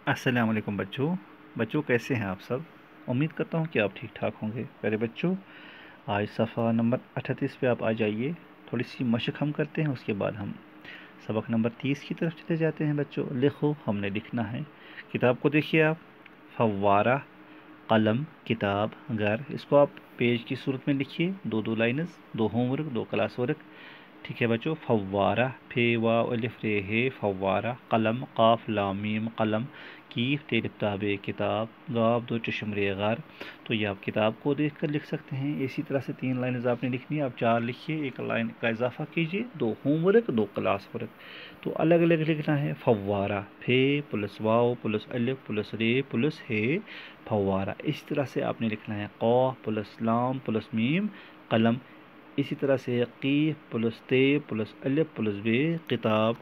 अस्सलाम वालेकुम बच्चों कैसे हैं आप सब। उम्मीद करता हूं कि आप ठीक ठाक होंगे। प्यारे बच्चों, आज सफ़ा नंबर 38 पे आप आ जाइए। थोड़ी सी मशक हम करते हैं, उसके बाद हम सबक नंबर 30 की तरफ चले जाते हैं। बच्चों लिखो, हमने लिखना है। किताब को देखिए आप, फव्वारा, कलम, किताब, घर। इसको आप पेज की सूरत में लिखिए, दो लाइनस, दो होमवर्क, दो क्लास वर्क। ठीक है बच्चों। फव्वारा, फे वा अलिफ रे हे, फव्वारा। कलम, काफ लाम मीम, कलम। कीफ ते ताबे, किताब। गाब दो चश्म रे गार। तो ये आप किताब को देख कर लिख सकते हैं। इसी तरह से 3 लाइनें आपने लिखनी है। आप 4 लिखिए, 1 लाइन का इजाफा कीजिए, 2 होमवर्क, 2 क्लास वर्क। तो अलग अलग लिखना है। फव्वारा, फे प्लस वाओ प्लस अलिफ प्लस रे प्लस हे, फव्वारा। इस तरह से आपने लिखना है। क़ाफ प्लस लाम प्लस मीम, कलम। इसी तरह से क़ीफ़ प्लस ते प्लस अलिफ प्लस बे, किताब।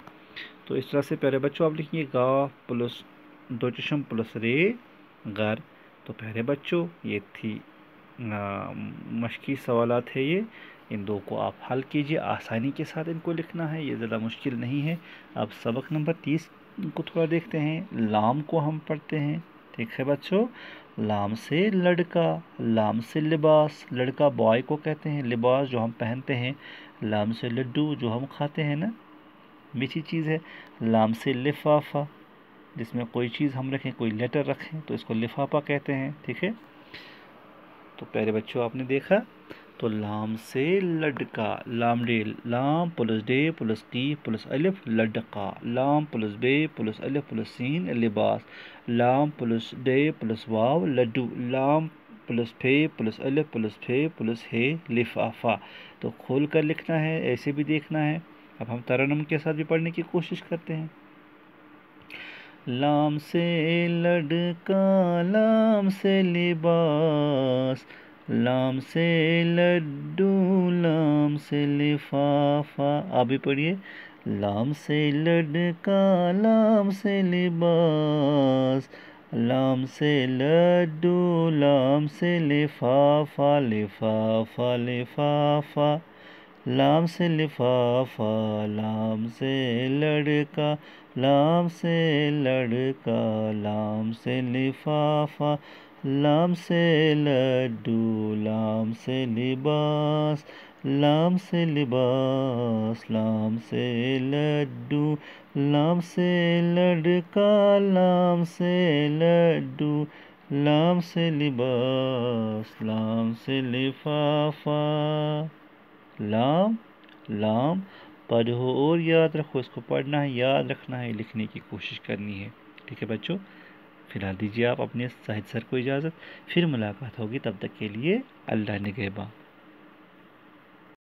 तो इस तरह से प्यारे बच्चों आप लिखिए। गाफ प्लस दो चश्म प्लस रे, घर। तो प्यारे बच्चों ये थी मशकी सवालात है ये। इन दो को आप हल कीजिए, आसानी के साथ इनको लिखना है, ये ज़्यादा मुश्किल नहीं है। अब सबक नंबर 30 को थोड़ा देखते हैं। लाम को हम पढ़ते हैं। ठीक है बच्चों। लाम से लड़का, लाम से लिबास। लड़का बॉय को कहते हैं, लिबास जो हम पहनते हैं। लाम से लड्डू जो हम खाते हैं ना, मीठी चीज़ है। लाम से लिफाफा, जिसमें कोई चीज़ हम रखें, कोई लेटर रखें, तो इसको लिफाफा कहते हैं। ठीक है। तो प्यारे बच्चों आपने देखा। तो लाम से लड़का, लाम डे, लाम प्लस डे प्लस की प्लस अलिफ, लड़का। लाम प्लस बे प्लस अलिफ प्लस सीन, लिबास। लाम प्लस डे प्लस वाव, लड्डू। लाम प्लस फे प्लस अलिफ प्लस फे प्लस हे, लिफाफा। तो खोल कर लिखना है, ऐसे भी देखना है। अब हम तरन्नुम के साथ भी पढ़ने की कोशिश करते हैं। लाम से लड़का, लाम से लिबास, लाम से लड्डू, लाम से लिफाफा। आप भी पढ़िए। लाम से लड़का, लाम से लिबास, लाम से लड्डू, लाम से लिफाफा, लिफाफा लिफाफा। लाम से लिफाफा, लाम से लड़का, लाम से लड़का, लाम से लिफाफा, लाम से लड्डू, लाम से लिबास, लाम से लिबास, लाम से लड्डू, लाम से लड़का, लाम से लड्डू, लाम से लिबास, लाम से लिफाफा। लाम लाम पढ़ो और याद रखो। इसको पढ़ना है, याद रखना है, लिखने की कोशिश करनी है। ठीक है बच्चों। फिलहाल दीजिए आप अपने साहिद सर को इजाज़त। फिर मुलाकात होगी, तब तक के लिए अल्लाह निगहबान।